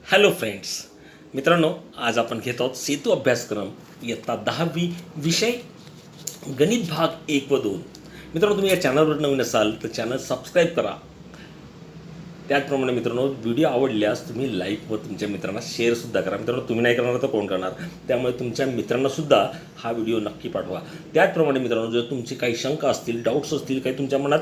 Hello friends, मित्रांनो, आज आपण घेत आहोत सेतू अभ्यासक्रम इयत्ता 10वी विषय गणित भाग 1 व 2. मित्रांनो, तुम्ही या चॅनलवर नवीन असाल तर चॅनल सबस्क्राईब करा. त्याचप्रमाणे मित्रांनो, व्हिडिओ आवडल्यास तुम्ही लाईक व तुमच्या मित्रांना शेअरसुद्धा करा. मित्रांनो, तुम्ही नाही करणार तर कोण करणार? त्यामुळे तुमच्या मित्रांनासुद्धा हा व्हिडिओ नक्की पाठवा. त्याचप्रमाणे मित्रांनो, जर तुमची काही शंका असतील, डाऊट्स असतील, काही तुमच्या मनात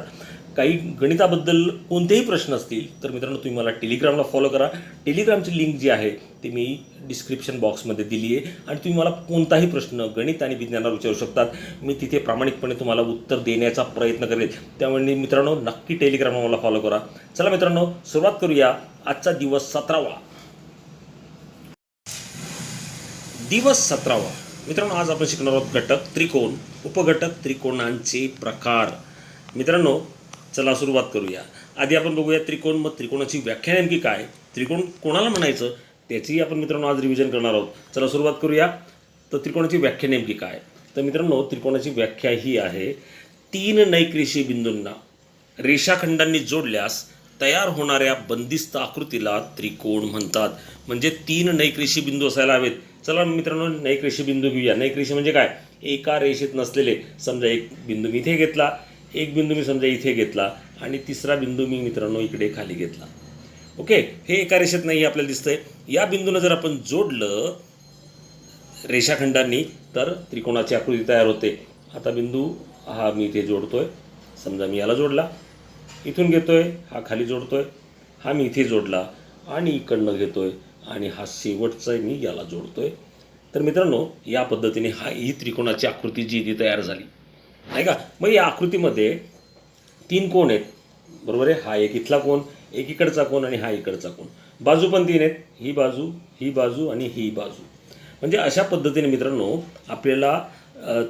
काही गणिताबद्दल कोणतेही प्रश्न असतील तर मित्रांनो, तुम्ही मला टेलिग्रामला फॉलो करा. टेलिग्रामची लिंक जी आहे ती मी डिस्क्रिप्शन बॉक्समध्ये दिली आहे आणि तुम्ही मला कोणताही प्रश्न गणित आणि विज्ञानावर विचारू शकतात. मी तिथे प्रामाणिकपणे तुम्हाला उत्तर देण्याचा प्रयत्न करेल. त्यामुळे मित्रांनो, नक्की टेलिग्रामला मला फॉलो करा. चला मित्रांनो, सुरुवात करूया. आजचा दिवस 17वा. दिवस 17वा. मित्रांनो, आज आपण शिकणार आहोत घटक त्रिकोण, उपघटक त्रिकोणांचे प्रकार. मित्रांनो, चला सुरुवात करूया. आधी आपण बघूया त्रिकोण. मग त्रिकोणाची व्याख्या नेमकी काय, त्रिकोण कोणाला म्हणायचं त्याची आपण मित्रांनो आज रिव्हिजन करणार आहोत. चला सुरुवात करूया. तर त्रिकोणाची व्याख्या नेमकी काय? तर मित्रांनो, त्रिकोणाची व्याख्या ही आहे, तीन नैकरेषीय बिंदूंना रेषाखंडांनी जोडल्यास तयार होणाऱ्या बंदिस्त आकृतीला त्रिकोण म्हणतात. म्हणजे तीन नैकरेषीय बिंदू असायला हवेत. चला मित्रांनो, नैकरेषीय बिंदू घेऊया. नैकरेषीय म्हणजे काय? एका रेषेत नसलेले. समजा एक बिंदू मी इथे घेतला, एक बिंदू मी समजा इथे घेतला आणि तिसरा बिंदू मी मित्रांनो इकडे खाली घेतला. ओके, हे एका रेषेत नाही आपल्याला दिसतंय. या बिंदूनं जर आपण जोडलं रेषाखंडांनी तर त्रिकोणाची आकृती तयार होते. आता बिंदू हा मी इथे जोडतोय. समजा मी याला जोडला, इथून घेतोय, हा खाली जोडतोय, हा मी इथे जोडला आणि इकडनं घेतोय आणि हा शेवटचा मी याला जोडतोय. तर मित्रांनो, या पद्धतीने ही त्रिकोणाची आकृती जी ती तयार झाली नाही का. मग या आकृतीमध्ये तीन कोण आहेत, बरोबर आहे. हा एक इथला कोण, एक इकडचा कोण आणि हा इकडचा कोण. बाजू पण तीन आहेत, ही बाजू आणि ही बाजू. म्हणजे अशा पद्धतीने मित्रांनो आपल्याला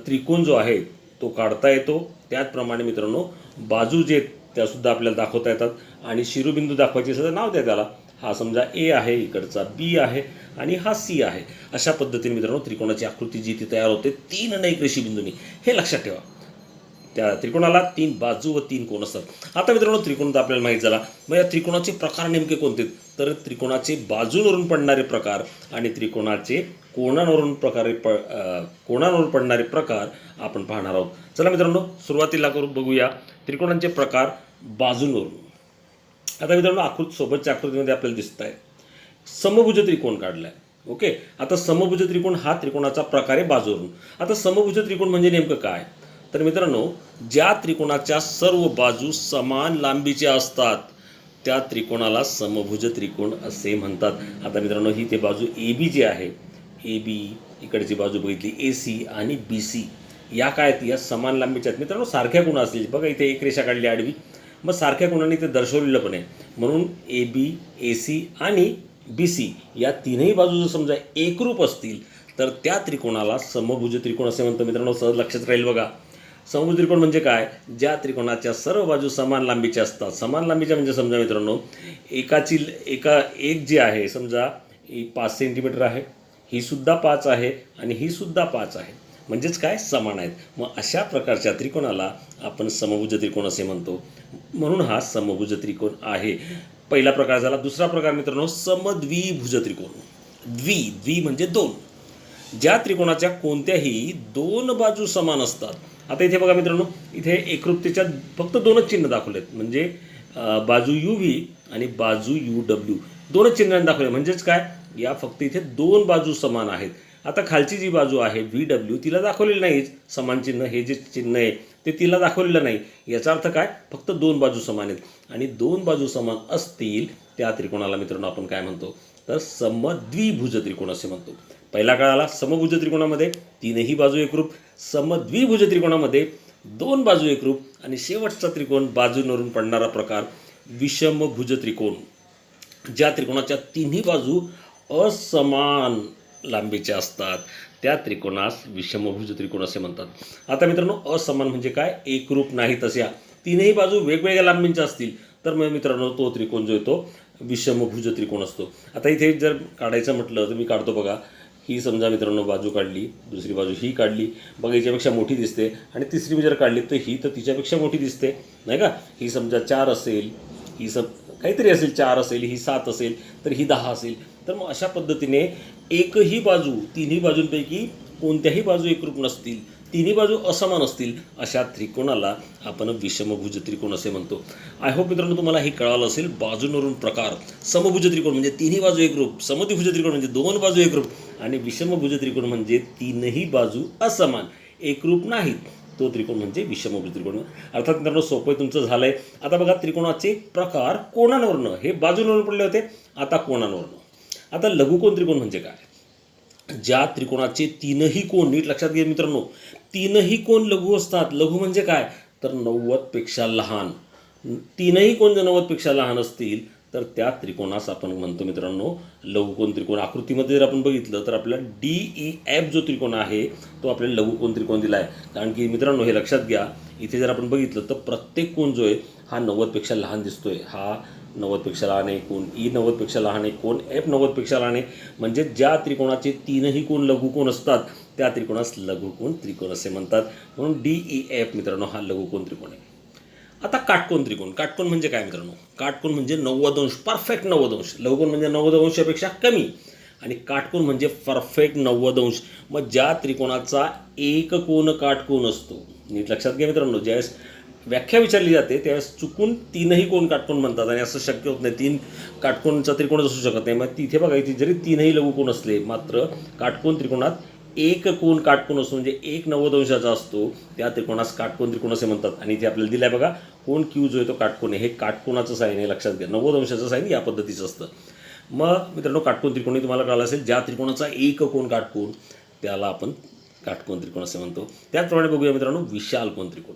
त्रिकोण जो आहे तो काढता येतो. त्याचप्रमाणे मित्रांनो, बाजू जे त्यासुद्धा आपल्याला दाखवता येतात आणि शिरोबिंदू दाखवायचे सुद्धा नाव द्या त्याला. हा समजा ए आहे, इकडचा बी आहे आणि हा सी आहे. अशा पद्धतीने मित्रांनो त्रिकोणाची आकृती जी ती तयार होते तीन नैकरेषीय बिंदूंनी. हे लक्षात ठेवा. त्या त्रिकोणाला तीन बाजू व तीन कोण असतात. आता मित्रांनो, त्रिकोण तर आपल्याला माहीत झाला. मग या त्रिकोणाचे प्रकार नेमके कोणते? तर त्रिकोणाचे बाजूंवरून पडणारे प्रकार आणि त्रिकोणाचे कोणांवरून कोणांवर पडणारे प्रकार आपण पाहणार आहोत. चला मित्रांनो, सुरुवातीला बघूया त्रिकोणांचे प्रकार बाजूंवरून. आता मित्रांनो, सोबतच्या आकृतीमध्ये आपल्याला दिसत आहे समभुज त्रिकोण काढलाय. ओके, आता समभुज त्रिकोण हा त्रिकोणाचा प्रकार आहे बाजूवरून. आता समभुज त्रिकोण म्हणजे नेमकं काय? तर मित्रांनो, ज्या त्रिकोणाच्या सर्व बाजू समान लांबीच्या असतात त्या त्रिकोणाला समभुज त्रिकोण असे म्हणतात. आता मित्रांनो, ही ते बाजू ए बी जी आहे, ए बी, इकडची बाजू बघितली ए सी आणि बी सी, या काय आहेत? या समान लांबीच्या आहेत. मित्रांनो, सारख्या कोण असतील बघा, इथे एक रेषा काढली आडवी, मग सारख्या कोणाने ते दर्शवलेलं पण आहे. म्हणून ए बी, ए सी आणि बी सी या तीनही बाजू जर समजा एकरूप असतील तर त्या त्रिकोणाला समभुज त्रिकोण असे म्हणतो. मित्रांनो, सहज लक्षात राहील बघा. समभुज त्रिकोण म्हणजे काय? ज्या त्रिकोणाच्या सर्व बाजू समान लांबीच्या असतात. समान लांबीच्या म्हणजे समजा मित्रांनो, एक जी आहे समजा ही 5 सेंटीमीटर आहे, ही सुद्धा 5 आहे आणि ही सुद्धा 5 आहे. म्हणजेच काय? समान आहेत. मग अशा प्रकारच्या त्रिकोणाला आपण समभुज त्रिकोण असे म्हणतो. म्हणून हा समभुज त्रिकोण आहे. पहिला प्रकार झाला. दुसरा प्रकार मित्रांनो, समद्विभुज त्रिकोण. द्वी म्हणजे दोन. ज्या त्रिकोणाच्या कोणत्याही दोन बाजू समान असतात. आता इथे बघा मित्रांनो, इथे एकरूपतेच्या फक्त दोनच चिन्ह दाखवलेत. म्हणजे बाजू यू व्ही आणि बाजू यू डब्ल्यू, दोनच चिन्हांनी दाखवले. म्हणजेच काय? या फक्त इथे दोन बाजू समान आहेत. आता खालची जी बाजू आहे व्ही डब्ल्यू, तिला दाखवलेलं नाही समान चिन्ह. हे जे चिन्ह आहे ते तिला दाखवलेलं नाही. याचा अर्थ काय? फक्त दोन बाजू समान आहेत आणि दोन बाजू समान असतील त्या त्रिकोणाला मित्रांनो आपण काय म्हणतो? तर समद्विभुज त्रिकोण असे म्हणतो. पहिला काळ आला समभुज त्रिकोणामध्ये तीनही बाजू एकरूप, समद्विभुज त्रिकोणामध्ये दोन बाजू एकरूप आणि शेवटचा त्रिकोण बाजूंवरून पडणारा प्रकार विषमभुज त्रिकोण. ज्या त्रिकोणाच्या तिन्ही बाजू असमान लांबीच्या असतात त्या त्रिकोणास विषमभुज त्रिकोण असे म्हणतात. आता मित्रांनो, असमान म्हणजे काय? एकरूप नाहीत अशा तीनही बाजू वेगवेगळ्या लांबींच्या असतील तर मग मित्रांनो तो त्रिकोण जो आहे तो विषमभुज त्रिकोण असतो. आता इथे जर काढायचं म्हटलं तर मी काढतो बघा. ही समजा मित्रांनो बाजू काढली, दुसरी बाजू ही काढली, बघा हिच्यापेक्षा मोठी दिसते आणि तिसरी जर काढली तर ही तर तिच्यापेक्षा मोठी दिसते नाही का. ही समजा 4 असेल, ही काहीतरी असेल, 4 असेल, ही 7 असेल, तर ही 10 असेल. तर मग अशा पद्धतीने एकही बाजू, तिन्ही बाजूंपैकी कोणत्याही बाजू एकरूप नसतील, तिन्ही बाजू असमान असतील, अशा त्रिकोणाला आपण विषमभुज त्रिकोण असे म्हणतो. आय होप मित्रांनो तुम्हाला हे कळालं असेल. बाजूंवरून प्रकार, समभुज त्रिकोण म्हणजे तिन्ही बाजू एकरूप, समद्विभुज त्रिकोण म्हणजे 2 बाजू एकरूप, आणि विषमभुज त्रिकोण म्हणजे तीनही बाजू असमान, एकरूप नाहीत. तो त्रिकोण म्हणजे विषमभुज त्रिकोण. अर्थात मित्रांनो सोपं तुमचं झालं आहे. आता बघा त्रिकोणाचे प्रकार कोणांवरनं, हे बाजूंवरून पडले होते, आता कोणांवरनं. आता लघुकोन त्रिकोण म्हणजे काय? ज्या त्रिकोणाचे तीनही कोण, नीट लक्षात घ्या मित्रांनो, तीनही कोण लघु असतात. लघु म्हणजे काय? तर 90पेक्षा लहान. तीनही कोण जर 90पेक्षा लहान असतील तर त्या त्रिकोणास आपण म्हणतो मित्रांनो लघुकोन त्रिकोण. आकृतीमध्ये जर आपण बघितलं तर आपल्याला DEF जो त्रिकोण आहे तो आपल्याला लघुकोन त्रिकोण दिला आहे. कारण की मित्रांनो हे लक्षात घ्या, इथे जर आपण बघितलं तर प्रत्येक कोण जो आहे हा 90पेक्षा लहान दिसतोय. हा 90पेक्षा लहान आहे, कोण E 90पेक्षा लहान आहे, कोण F 90पेक्षा लहान आहे. म्हणजे ज्या त्रिकोणाचे तीनही कोण लघुकोन असतात त्या त्रिकोणास लघुकोन त्रिकोण असे म्हणतात. म्हणून DEF मित्रांनो हा लघुकोन त्रिकोण आहे. आता काटकोन त्रिकोण. काटकोन म्हणजे काय मित्रांनो? काटकोन म्हणजे 90 अंश, परफेक्ट 90 अंश. लघुकोन म्हणजे 90 अंशापेक्षा कमी, आणि काटकोन म्हणजे परफेक्ट 90 अंश. मग ज्या त्रिकोणाचा एक कोन काटकोन असतो, नीट लक्षात घ्या मित्रांनो, ज्यावेळेस व्याख्या विचारली जाते त्यावेळेस चुकून तीनही कोण काटकोन म्हणतात, आणि असं शक्य होत नाही. 3 काटकोनचा त्रिकोणच असू शकत नाही. मग तिथे बघा, इथे जरी तीनही लघुकोन असले, मात्र काटकोन त्रिकोणात एक कोण काटकोन असतो, म्हणजे एक 90 अंशाचा असतो, त्या त्रिकोणास काटकोन त्रिकोण असे म्हणतात. आणि इथे आपल्याला दिलं आहे बघा, कोण Q जो आहे तो काटकोन आहे. हे काटकोनाचं साईन आहे, लक्षात घ्या. 90 अंशाचं साईन या पद्धतीचं असतं. मग मित्रांनो काटकोन त्रिकोण तुम्हाला कळलं असेल. ज्या त्रिकोणाचा एक कोण काटकोन त्याला आपण काटकोन त्रिकोण असे म्हणतो. त्याचप्रमाणे बघूया मित्रांनो विशाल कोन त्रिकोण.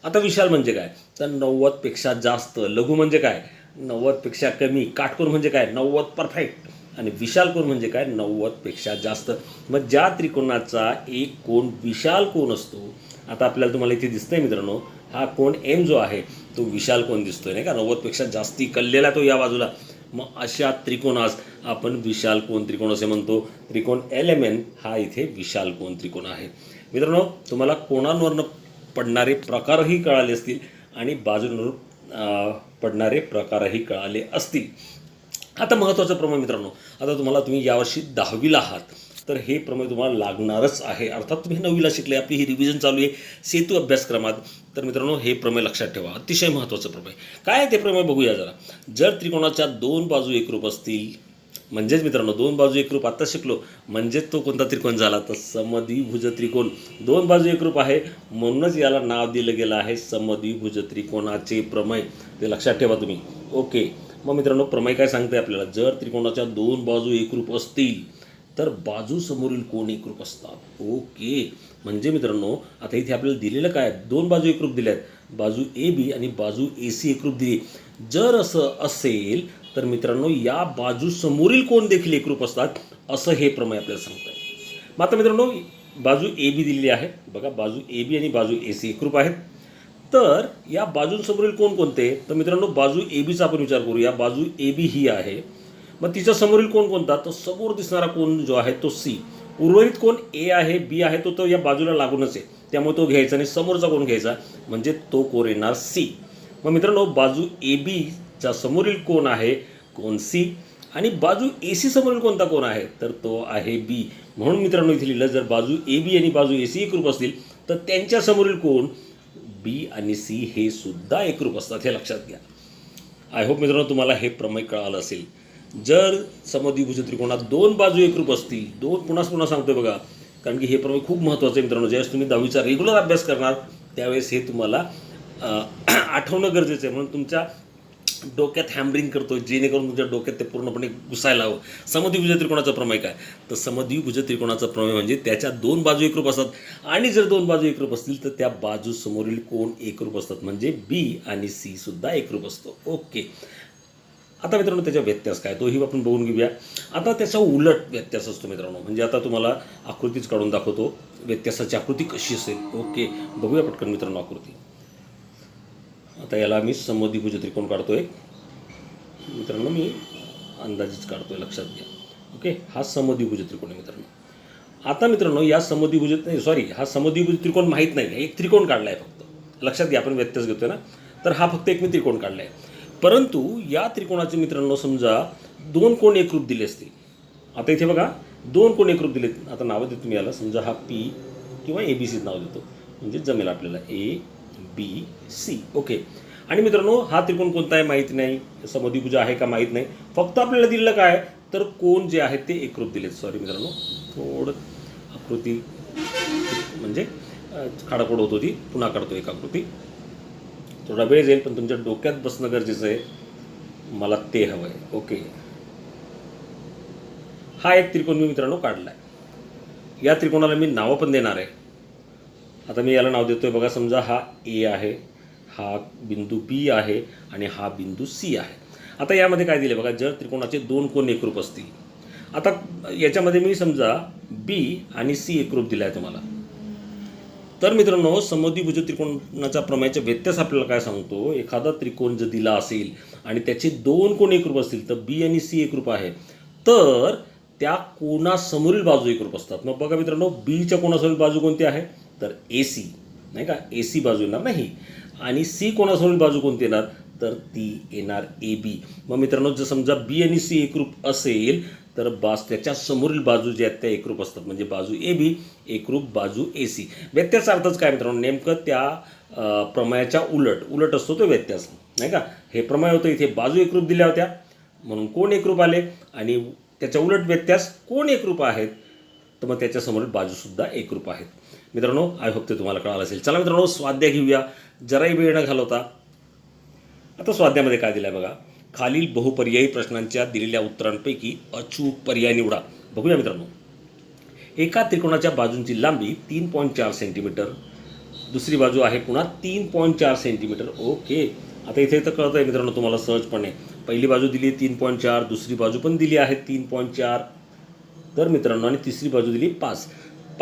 आता विशाल म्हणजे काय? तर 90पेक्षा जास्त. लघु म्हणजे काय? 90पेक्षा कमी. काटकोन म्हणजे काय? 90 परफेक्ट. आणि विशाल कोन म्हणजे काय? 90पेक्षा जास्त. मग ज्या त्रिकोणाचा एक कोण विशाल कोन असतो, आता आपल्याला तुम्हाला इथे दिसतंय मित्रांनो, हा कोण M जो आहे तो विशाल कोन दिसतोय नाही का? 90पेक्षा जास्ती कललेला तो या बाजूला. मग अशा त्रिकोणास आपण विशाल कोन त्रिकोण असे म्हणतो. त्रिकोण LMN हा इथे विशाल कोन त्रिकोण आहे. मित्रांनो तुम्हाला कोणांवरनं पडणारे प्रकारही कळाले असतील आणि बाजूंवरून पडणारे प्रकारही कळाले असतील. आता महत्त्वाचं प्रमेय मित्रांनो, आता तुम्ही यावर्षी 10वीला आहात, तर हे प्रमेय तुम्हाला लागणारच आहे. अर्थात तुम्ही 9वीला शिकले, आपली ही रिव्हिजन चालू आहे सेतू अभ्यासक्रमात. तर मित्रांनो हे प्रमेय लक्षात ठेवा, अतिशय महत्त्वाचं प्रमेय. काय आहे ते प्रमेय बघूया जरा. जर त्रिकोणाच्या 2 बाजू एकरूप असतील, म्हणजेच मित्रांनो 2 बाजू एकरूप आता शिकलो, म्हणजेच तो कोणता त्रिकोण झाला? तर समद्विभुज त्रिकोण. 2 बाजू एकरूप आहे म्हणूनच याला नाव दिलं गेलं आहे समद्विभुज त्रिकोणाचे प्रमेय. ते लक्षात ठेवा तुम्ही. ओके. मग मित्रांनो प्रमेय काय सांगते आपल्याला? जर त्रिकोणाच्या 2 बाजू एकरूप असतील तर बाजू समोरील कोण एकरूप असतात. ओके. म्हणजे मित्रांनो आता इथे आपल्याला दिलेलं काय? 2 बाजू एकरूप दिल्या आहेत, बाजू AB आणि बाजू AC एकरूप दिली. जर असं असेल तर मित्रांनो या बाजू समोरील कोण देखील एकरूप असतात, असं हे प्रमेय आपल्याला सांगतं. मग आता मित्रांनो बाजू AB दिलेली आहे बघा, बाजू AB आणि बाजू AC एकरूप आहेत. तर या बाजूंसमोरील कोण कोणते? तर मित्रांनो बाजू ABचा आपण विचार करूया. बाजू AB ही आहे, मग तिच्या समोरील कोण कोणता? तर समोर दिसणारा कोण जो आहे तो C. उर्वरित कोण A आहे, B आहे, तो या बाजूला लागूनच आहे, त्यामुळे तो घ्यायचा आणि समोरचा कोण घ्यायचा, म्हणजे तो कोण येणार C. मग मित्रांनो बाजू ABच्या समोरील कोण आहे? कोण C. आणि बाजू AC समोरील कोणता कोण आहे? तर तो आहे B. म्हणून मित्रांनो इथे लिहिलं, जर बाजू AB आणि बाजू AC एकरूप असतील तर त्यांच्या समोरील कोण B आणि C हे सुद्धा एकरूप असतात, हे लक्षात घ्या. आय होप मित्रांनो तुम्हाला हे प्रमेय कळालं असेल. जर समद्विभुज त्रिकोणात 2 बाजू एकरूप असतील, पुन्हा सांगतोय बघा, कारण की हे प्रमेय खूप महत्त्वाचं आहे मित्रांनो. ज्यावेळेस तुम्ही 10वीचा रेग्युलर अभ्यास करणार त्यावेळेस हे तुम्हाला आठवणं गरजेचं आहे. म्हणून तुमच्या डोक्यात हॅमरिंग करतो, जेणेकरून तुमच्या डोक्यात ते पूर्णपणे घुसायला हवं. समद्विभुज त्रिकोणाचा प्रमेय काय? तर समद्विभुज त्रिकोणाचा प्रमेय म्हणजे त्याच्या 2 बाजू एकरूप असतात, आणि जर 2 बाजू एकरूप असतील तर त्या बाजू समोरील कोण एकरूप असतात, म्हणजे B आणि C सुद्धा एकरूप असतो. ओके. आता मित्रांनो त्याचा व्यत्यास काय तोही आपण बघून घेऊया. आता त्याचा उलट व्यत्यास असतो मित्रांनो, म्हणजे आता तुम्हाला आकृतीच काढून दाखवतो व्यत्यासाची आकृती कशी असेल. ओके, बघूया पटकन मित्रांनो आकृती. आता याला मी समद्विभुज त्रिकोण काढतोय मित्रांनो, मी अंदाजीच काढतोय, लक्षात घ्या. ओके, हा समद्विभुज त्रिकोण आहे मित्रांनो. आता मित्रांनो या हा समद्विभुज त्रिकोण माहीत नाही, एक त्रिकोण काढला आहे फक्त, लक्षात घ्या. आपण व्यत्यास घेतोय ना, तर हा फक्त एक मी त्रिकोण काढला आहे. परंतु या त्रिकोणाचे मित्रांनो समजा दोन कोण एकरूप दिले असतील. आता इथे बघा दोन कोण एकरूप दिलेत. आता नावं देतो मी याला, समजा हा पी किंवा ए बी सी नाव देतो म्हणजे जमेल आपल्याला ABC. ओके. आणि मित्रांनो हा त्रिकोण कोणता आहे माहीत नाही, समद्विभुज आहे का माहीत नाही. फक्त आपल्याला दिलेलं काय तर कोण जे आहेत ते एकरूप दिलेत. सॉरी मित्रांनो, थोडं आकृती म्हणजे खाडाखोड होत होती, पुन्हा काढतो एक आकृती. थोडा वेळ जाईल पण तुमच्या डोक्यात बसणं गरजेचं आहे, मला ते हवं आहे. ओके. हा एक त्रिकोण मी मित्रांनो काढला आहे. या त्रिकोणाला मी नावं पण देणार आहे. आता मी याला नाव देतोय बघा, समजा हा ए आहे, हा बिंदू बी आहे आणि हा बिंदू सी आहे. आता यामध्ये काय दिले बघा, जर त्रिकोणाचे दोन कोण एकरूप असतील. आता याच्यामध्ये मी समजा बी आणि सी एकरूप दिला आहे तुम्हाला. तर मित्रांनो समद्विभुज त्रिकोणाचा प्रमेयाचा व्यत्यास आपल्याला काय सांगतो, एखादा त्रिकोण जर दिला असेल आणि त्याचे दोन कोण एकरूप असतील, तर बी आणि सी एकरूप आहे, तर त्या कोणासमोरील बाजू एकरूप असतात. मग बघा मित्रांनो, बीच्या कोणासमोरील बाजू कोणती आहे तर AC, नाही का, AC बाजू येणार नाही. आणि सी कोणासमोरील बाजू कोणती येणार तर ती येणार AB. मग मित्रांनो जर समजा बी आणि सी एकरूप असेल तर त्याच्या समोरील बाजू ज्या आहेत त्या एकरूप असतात, म्हणजे बाजू AB एकरूप बाजू AC. व्यत्यास अर्थच काय मित्रांनो, नेमकं त्या प्रमेयाच्या उलट असतो तो व्यत्यास, नाही का. हे प्रमेय होतं, इथे बाजू एकरूप दिल्या होत्या म्हणून कोण एकरूप आले, आणि त्याच्या उलट व्यत्यास कोण एकरूप आहेत तर मग त्याच्यासमोरील बाजूसुद्धा एकरूप आहेत. मित्रांनो आय होप ते तुम्हाला कळालं असेल. चला मित्रांनो स्वाध्याय घेऊया, जराही वेळ न घालवता. आता स्वाध्यामध्ये काय दिलं आहे बघा, खालील बहुपर्यायी प्रश्नांच्या दिलेल्या उत्तरांपैकी अचूक पर्याय निवडा. बघूया मित्रांनो, एका त्रिकोणाच्या बाजूंची लांबी 3.4 सेंटीमीटर, दुसरी बाजू आहे पुन्हा 3.4 सेंटीमीटर. ओके. आता इथे तर कळतं आहे मित्रांनो तुम्हाला सहजपणे, पहिली बाजू दिली 3.4, दुसरी बाजू पण दिली आहे 3.4, तर मित्रांनो आणि तिसरी बाजू दिली 5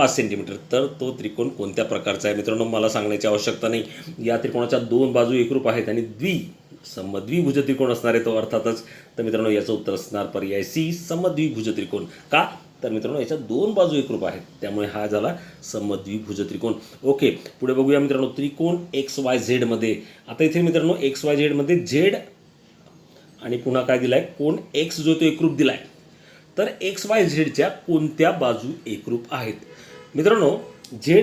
सेंटीमीटर. तर तो त्रिकोण कोणत्या प्रकारचा आहे मित्रांनो मला सांगण्याची आवश्यकता नाही. या त्रिकोणाच्या दोन बाजू एकरूप आहेत आणि समद्विभुज त्रिकोण असणार आहे तो अर्थातच. तर मित्रांनो याचं उत्तर असणार पर्याय C, समद्विभुज त्रिकोण. का तर मित्रांनो याच्या दोन बाजू एकरूप आहेत, त्यामुळे हा झाला समद्विभुज त्रिकोण. ओके. पुढे बघूया मित्रांनो, त्रिकोण XYZ मध्ये. आता इथे मित्रांनो XYZ मध्ये Z आणि पुन्हा काय दिलाय कोण X जो तो एकरूप दिलाय, तर XYZच्या कोणत्या बाजू एकरूप आहेत मित्रांनो.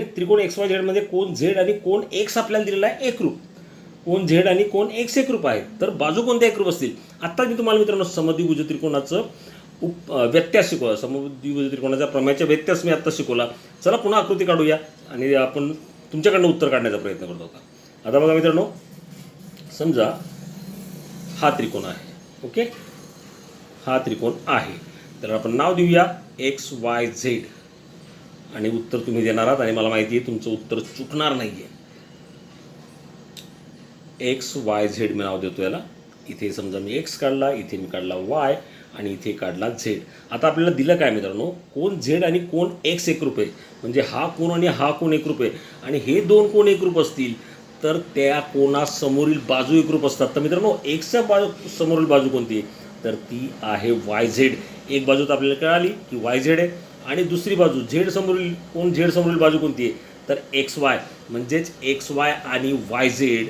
त्रिकोण XYZ मध्ये कोण Z आणि कोण X आपल्याला दिलेला आहे एकरूप, कोण Z आणि कोण X एकरूप आहेत, तर बाजू कोणत्या एकरूप असतील. आता मी तुम्हाला मित्रांनो समद्विभुज त्रिकोणाचं व्यत्यास शिकवला, समद्विभुज त्रिकोणाच्या प्रमेयाचा व्यत्यास मी आत्ता शिकवला. चला पुन्हा आकृती काढूया आणि आपण तुमच्याकडनं उत्तर काढण्याचा प्रयत्न करतो. आता बघा मित्रांनो, समजा हा त्रिकोण आहे. ओके, हा त्रिकोण आहे, तर आपण नाव देऊया XYZ आणि उत्तर तुम्ही देणार आहात आणि मला माहिती आहे तुमचं उत्तर चुकणार नाही आहे. XYZ मी नाव देतो याला. इथे समजा मी X काढला, इथे मी काढला Y आणि इथे काढला Z. आता आपल्याला दिलं काय मित्रांनो, कोण Z आणि कोण X एकरूप आहे, म्हणजे हा कोण आणि हा कोण एकरूप आहे, आणि हे दोन कोण एकरूप असतील तर त्या कोणासमोरील बाजू एकरूप असतात. तर मित्रांनो Xच्या समोरील बाजू कोणती आहे तर ती आहे YZ. एक बाजू तर आपल्याला कळाली की YZ आहे, आणि दुसरी बाजू Z समोरील बाजू कोणती आहे तर XY, म्हणजेच XY आणि YZ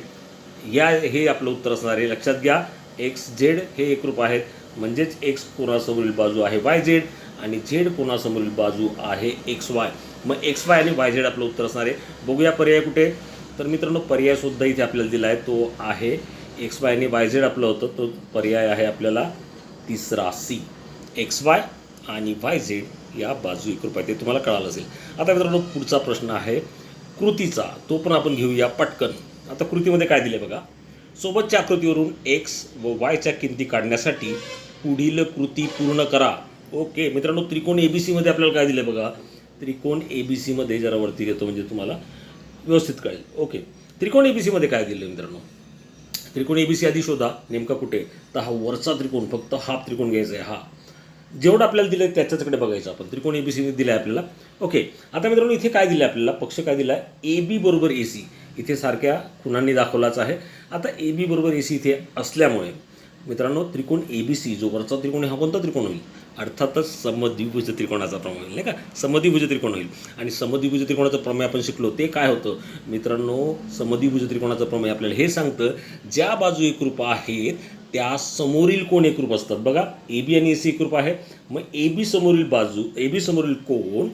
हे आपलं उत्तर असणार आहे. लक्षात घ्या, XZ हे एकरूप आहेत, म्हणजेच X कोणासमोरील बाजू आहे YZ आणि Z कोणासमोरील बाजू आहे XY. मग XY आणि YZ आपलं उत्तर असणार आहे. बघूया पर्याय कुठे, तर मित्रांनो पर्यायसुद्धा इथे आपल्याला दिला आहे, तो आहे XY आणि YZ आपलं होतं, तो पर्याय आहे आपल्याला तिसरा C. XY आणि YZ या बाजू एकरूप आहेत, ते तुम्हाला कळालं असेल. आता मित्रांनो पुढचा प्रश्न आहे कृतीचा, तो पण आपण घेऊया पटकन. आता कृतीमध्ये काय दिले बघा, सोबतच्या आकृतीवरून X व Yच्या किमती काढण्यासाठी पुढील कृती पूर्ण करा. ओके मित्रांनो, त्रिकोण ABC मध्ये आपल्याला काय दिले बघा, त्रिकोण ABC मध्ये जरा वरती घेतो म्हणजे तुम्हाला व्यवस्थित कळेल. ओके, त्रिकोण ABC मध्ये काय दिलं मित्रांनो, त्रिकोण ABC आधी शोधा नेमका कुठे, तर हा वरचा त्रिकोण, फक्त हा त्रिकोण घ्यायचा आहे. हा जेवढं आपल्याला दिलं आहे त्याच्याकडे बघायचं आपण. त्रिकोण ABC दिला आहे आपल्याला. ओके, आता मित्रांनो इथे काय दिलं आहे आपल्याला, पक्ष काय दिला आहे AB बरोबर AC, इथे सारख्या खुणांनी दाखवलाच आहे. आता AB बरोबर AC इथे असल्यामुळे मित्रांनो त्रिकोण ABC जो वरचा त्रिकोण हा कोणता त्रिकोण होईल अर्थातच समद्विभुज त्रिकोणाचा प्रमेय होईल, नाही का. समद्विभुज त्रिकोण होईल. आणि समद्विभुज त्रिकोणाचं प्रमेय आपण शिकलो ते काय होतं मित्रांनो. समद्विभुज त्रिकोणाचं प्रमेय आपल्याला हे सांगतं ज्या बाजू एकरूप आहेत त्या समोरील कोण एकरूप असतात. बघा ए बी आणि ए सी एकरूप आहे, मग ए बी समोरील बाजू, ए बी समोरील कोण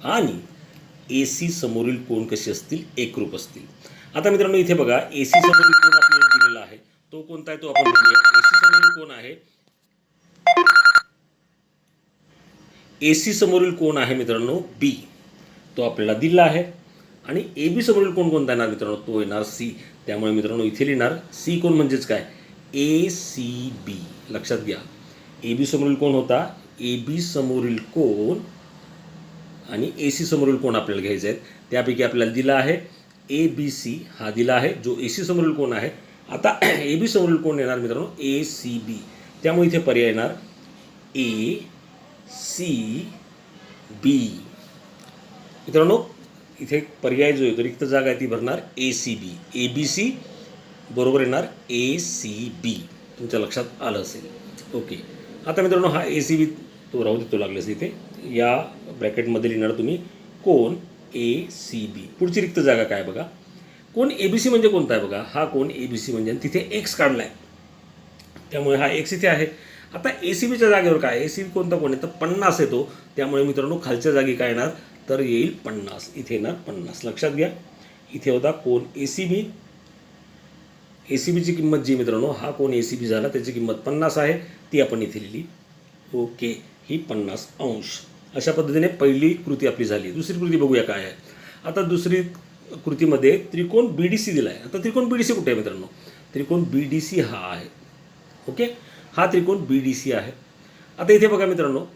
आणि ए सी समोरील कोण कसे असतील, एकरूप असतील. आता मित्रांनो इथे बघा ए सी समोरील कोण आपल्याला दिलेला आहे, तो कोणता आहे तो आपण बघूया. ए सी समोरील कोण आहे, ए सी समोरील कोण आहे मित्रांनो बी, तो आपल्याला दिला आहे. आणि ए बी समोरील कोण कोणता येणार मित्रांनो, तो येणार सी. त्यामुळे मित्रांनो इथे लिहिणार सी कोण म्हणजेच काय, ए सी बी. लक्षात घ्या, ए बी समोरील कोण होता, ए बी समोरील कोण आणि ए सी समोरील कोण आपल्याला घ्यायचे आहेत. त्यापैकी आपल्याला दिला आहे ए बी सी, हा दिला आहे जो ए सी समोरील कोण आहे. आता ए बी समोरील कोण येणार मित्रांनो, ए सी बी. त्यामुळे इथे पर्याय येणार ए सी बी. मित्रांनो इथे पर्याय जो आहे तो रिक्त जागा आहे ती भरणार ए C B. A B C बरोबर येणार ए सी बी. तुमच्या लक्षात आलं असेल. ओके. आता मित्रांनो हा ए सी बी तो राहू देतो लागलेस इथे, या ब्रॅकेटमध्ये लिहिणार तुम्ही कोण ए सी बी. पुढची रिक्त जागा काय बघा, कोण ए बी सी म्हणजे कोणता आहे बघा, हा कोण ए बी सी म्हणजे तिथे एक्स काढला आहे, त्यामुळे हा एक्स इथे आहे. आता ए सी बीच्या जागेवर काय, ए सी बी कोणता कोण आहे तर 50 येतो. त्यामुळे मित्रांनो खालच्या जागी काय येणार तर येईल 50, इथे येणार 50. लक्षात घ्या, इथे होता कोण ए सी बी. ए सी बीची किंमत जी मित्रांनो हा कोण ए सी बी झाला त्याची किंमत 50 आहे, ती आपण इथे लिहिली. ओके, ही 50 अंश. अशा पद्धतीने पहिली कृती आपली झाली. दुसरी कृती बघूया काय आहे. आता दुसरी कृतीमध्ये त्रिकोण बी डी सी दिला आहे. आता त्रिकोण बी डी सी कुठे आहे मित्रांनो, त्रिकोण बी डी सी हा आहे. ओके, हा त्रिकोण बी डी सी आहे. आता इथे बघा मित्रांनो,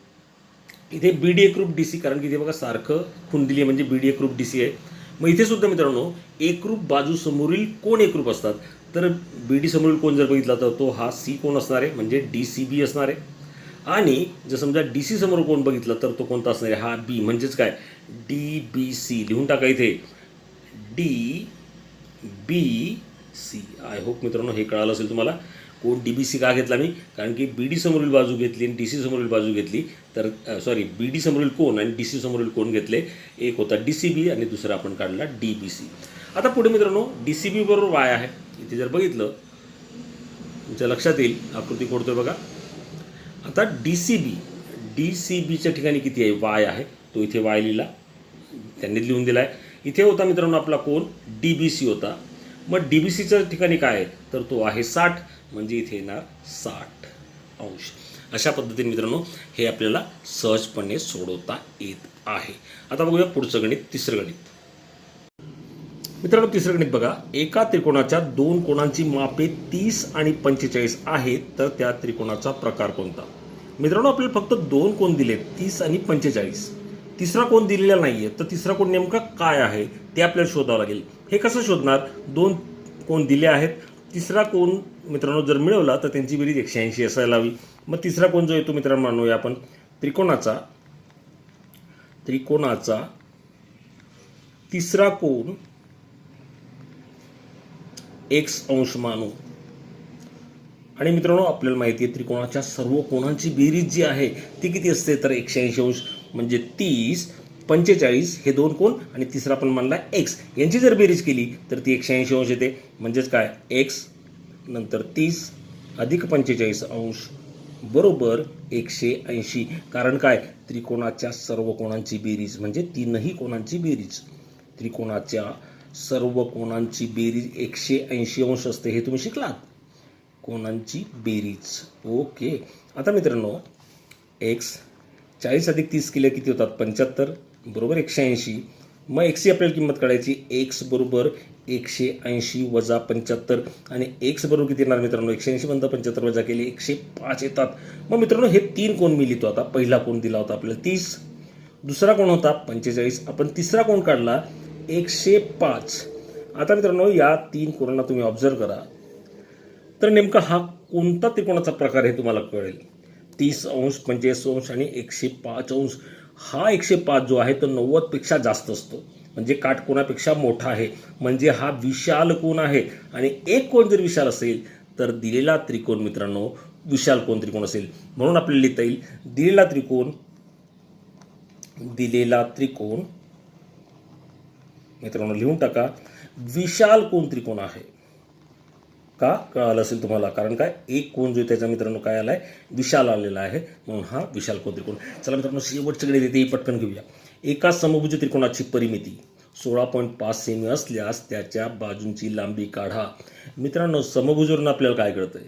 इथे बी डी एकरूप डी सी, कारण की इथे बघा सारखं खूण दिली आहे म्हणजे बी डी एकरूप डी सी आहे. मग इथे सुद्धा मित्रांनो एकरूप बाजू समोरील कोण एकरूप असतात. तर बी डी समोरील कोण जर बघितला तर तो हा सी कोण असणार आहे म्हणजे डी सी बी असणार आहे. आणि जर समजा डी सी समोर कोण बघितला तर तो कोणता असणार आहे, हा बी म्हणजेच काय डी बी सी. लिहून टाका इथे D B C. I hope मित्रांनो हे कळालं असेल तुम्हाला. कोण डी बी सी का घेतला मी, कारण की बी डी समोरील बाजू घेतली आणि डी सी समोरील बाजू घेतली तर बी डी समोरील कोण आणि डी सी समोरील कोण घेतले. एक होता डी सी बी आणि दुसरा आपण काढला डी बी सी. आता पुढे मित्रांनो डी सी बी बरोबर वाय आहे. इथे जर बघितलं तुमच्या लक्षात येईल, आकृती कोडतोय बघा. आता डी सी बीच्या ठिकाणी किती आहे, वाय आहे, तो इथे वाय लिहिला, त्यांनी लिहून दिला आहे. इथे होता मित्रांनो आपला कोण डी बी सी होता. मग डी बी सीच्या ठिकाणी काय आहे तर तो आहे 60, म्हणजे इथे येणार 60 अंश. अशा पद्धतीने मित्रांनो हे आपल्याला सहजपणे सोडवता येत आहे. आता बघूया पुढचं गणित, तिसरं गणित. मित्रांनो तिसरं गणित बघा, एका त्रिकोणाच्या दोन कोणांची मापे 30 आणि 45 आहेत, तर त्या त्रिकोणाचा प्रकार कोणता. मित्रांनो आपल्याला फक्त दोन कोण दिलेत 30 आणि 45, तिसरा कोण दिलेला नाहीये. तर तिसरा कोण नेमका काय आहे ते आपल्याला शोधावं लागेल. हे कसं शोधणार, दोन कोण दिले आहेत, तिसरा कोण मित्रांनो जर मिळवला तर त्यांची बेरीज 180 असायला हवी. मग तिसरा कोण जो येतो मित्रांनो मानूया आपण त्रिकोणाचा तिसरा कोण एक्स अंश मानू. आणि मित्रांनो आपल्याला माहिती आहे त्रिकोणाच्या सर्व कोणांची बेरीज जी आहे ती किती असते तर 180 अंश, म्हणजे 30 45 हे दोन कोण आणि तिसरा आपण मानला एक्स, यांची जर बेरीज केली तर ती 180 अंश येते. म्हणजेच काय एक्स नंतर 30 अधिक 45 अंश बरोबर 180. कारण काय त्रिकोणाच्या सर्व कोणांची बेरीज म्हणजे तीनही कोणांची बेरीज, त्रिकोणाच्या सर्व कोणांची बेरीज 180 अंश असते. हे तुम्ही शिकलात, कोणांची बेरीज. ओके. आता मित्रांनो एक्स 40 अधिक 30 केले किती होतात 75 बरोबर 180. मग एक्सची आपल्याला किंमत काढायची, एक्स बरोबर 180 वजा 75 आणि एक्स बरोबर किती येणार मित्रांनो 180 मधून 75 वजा केली 105 येतात. मग मित्रांनो हे तीन कोण मी लिहितो. आता पहिला कोण दिला होता आपल्याला 30, दुसरा कोण होता 45, आपण तिसरा कोण काढला 105. आता मित्रांनो या तीन कोणांना तुम्ही ऑब्झर्व करा तर नेमका हा कोणता त्रिकोणाचा प्रकार हे तुम्हाला कळेल. 30 अंश 45 अंश आणि 105 अंश. हा 105 जो आहे तो 90 पेक्षा जास्त असतो, म्हणजे काटकोणापेक्षा मोठा आहे, म्हणजे हा विशाल कोण आहे. आणि एक कोण जर विशाल असेल तर दिलेला त्रिकोण मित्रांनो विशाल कोन त्रिकोण असेल. म्हणून आपल्याला लिहिता येईल दिलेला त्रिकोण मित्रांनो लिहून टाका विशाल कोन त्रिकोण आहे. का कळालं असेल तुम्हाला, कारण काय एक कोण जो त्याचा मित्रांनो काय आलाय विशाल आलेला आहे, म्हणून हा विशाल कोन त्रिकोण. चला मित्रांनो शेवटच्याकडे देते पटकन घेऊया. एका समभुज त्रिकोणाची परिमिती 16.5 सेमी असल्यास त्याच्या बाजूंची लांबी काढा. मित्रांनो समभुजवरून आपल्याला काय कळतंय,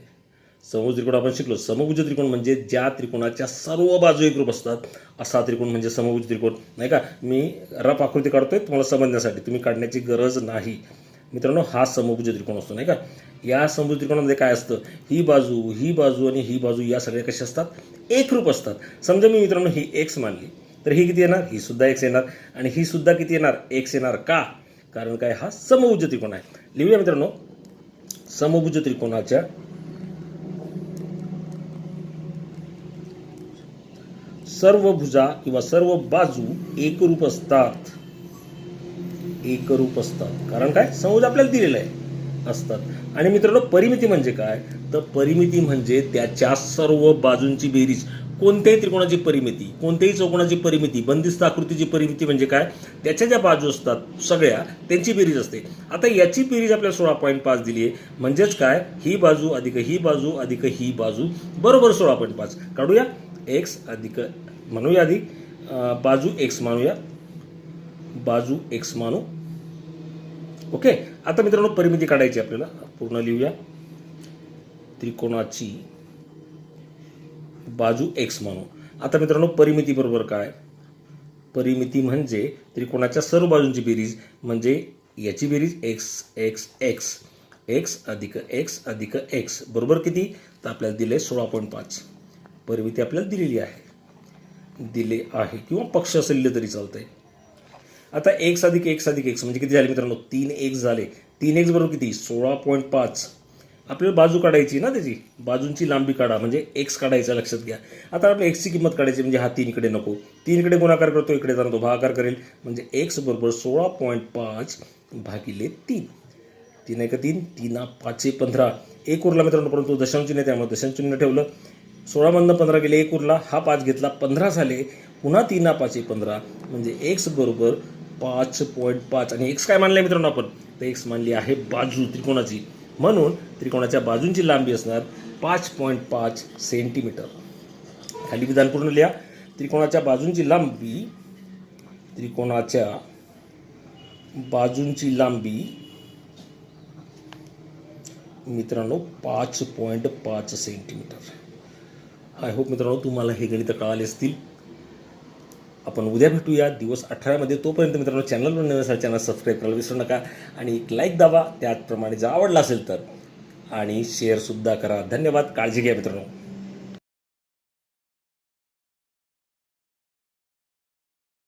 समभुज त्रिकोण आपण शिकलो. समभुज त्रिकोण म्हणजे ज्या त्रिकोणाच्या सर्व बाजू एकरूप असतात असा त्रिकोण म्हणजे समभुज त्रिकोण, नाही का. मी रफ आकृती काढतोय तुम्हाला समजण्यासाठी, तुम्ही काढण्याची गरज नाही मित्रांनो. हा समभुज त्रिकोण असतो, नाही का. या समभुज त्रिकोणामध्ये काय असतं, ही बाजू आणि ही बाजू या सगळ्या कशा असतात एकरूप असतात. समजा मी मित्रांनो ही एक्स मानली तर ही किती येणार, ही सुद्धा एक्स येणार आणि ही सुद्धा किती येणार, एक्स येणार. का, कारण काय हा समभुज त्रिकोण आहे. लिहूया मित्रांनो समभुज त्रिकोणाच्या सर्व भुजा किंवा सर्व बाजू एकरूप असतात. कारण काय समभुज आपल्याला दिलेला आहे असतात. आणि मित्रांनो परिमिती म्हणजे काय, तर परिमिती म्हणजे त्याच्या सर्व बाजूंची बेरीज. कोणत्याही त्रिकोणाची परिमिती, कोणत्याही चौकोनाची परिमिती, बंदिस्त आकृतीची परिमिती म्हणजे काय, त्याच्या ज्या बाजू असतात सगळ्या त्यांची बेरीज असते. आता याची बेरीज आपल्याला 16.5 दिली आहे, म्हणजेच काय ही बाजू अधिक ही बाजू अधिक ही बाजू बरोबर 16.5. काढूया एक्स अधिक म्हणूया आधी बाजू एक्स मानूया, बाजू एक्स मानू. ओके. आता मित्रांनो परिमिती काढायची आपल्याला, पूर्ण लिहूया. त्रिकोणाची बाजू एक्स मानू. आता मित्रांनो परिमिती बरोबर काय, परिमिती म्हणजे त्रिकोणाच्या सर्व बाजूंची बेरीज, म्हणजे याची बेरीज एक्स एक्स एक्स एक्स अधिक एक्स अधिक एक्स बरोबर किती, तर आपल्याला दिले 16.5. परिमिती आपल्याला दिलेली आहे, किंवा पक्ष असेल तरी चालतंय. आता एक्स अधिक एक्स अधिक एक्स म्हणजे किती झाले मित्रांनो, 3x झाले. 3x बरोबर किती 16.5. आपल्याला बाजू काढायची ना, त्याची बाजूंची लांबी काढा म्हणजे एक्स काढायचा, लक्षात घ्या. आता आपल्या एक्सची किंमत काढायची म्हणजे हा 3 इकडे नको, 3 इकडे गुणाकार करतो, इकडे जाणार तो भागाकार करेल, म्हणजे एक्स बरोबर 16.5 भागिले 3. 3 1 3 3 5 15 एक उरला मित्रांनो, परंतु दशांश चिन्ह त्यामुळे दशांश चिन्ह ठेवलं. 16 मधनं 15 गेले, एक उरला, हा 5 घेतला, 15 झाले. पुन्हा 3 5 15 म्हणजे एक्स बरोबर 5.5. आणि एक्स काय मानले मित्रांनो आपण, तर एक्स मानली आहे बाजू त्रिकोणाची, म्हणून त्रिकोणाच्या बाजूंची लांबी असणार 5.5 सेंटीमीटर. खाली विधान पूर्ण लिहा. त्रिकोणाच्या बाजूंची लांबी मित्रांनो 5.5 सेंटीमीटर. आय होप मित्रांनो तुम्हाला हे गणित कळाले असतील. आपण उद्या भेटूया दिवस 18 मध्ये. तोपर्यंत मित्रांनो चॅनलवर नवीन असाल चॅनल सबस्क्राईब करायला विसरू नका आणि एक लाईक दाबा, त्याचप्रमाणे जर आवडला असेल तर आणि शेअरसुद्धा करा. धन्यवाद, काळजी घ्या मित्रांनो.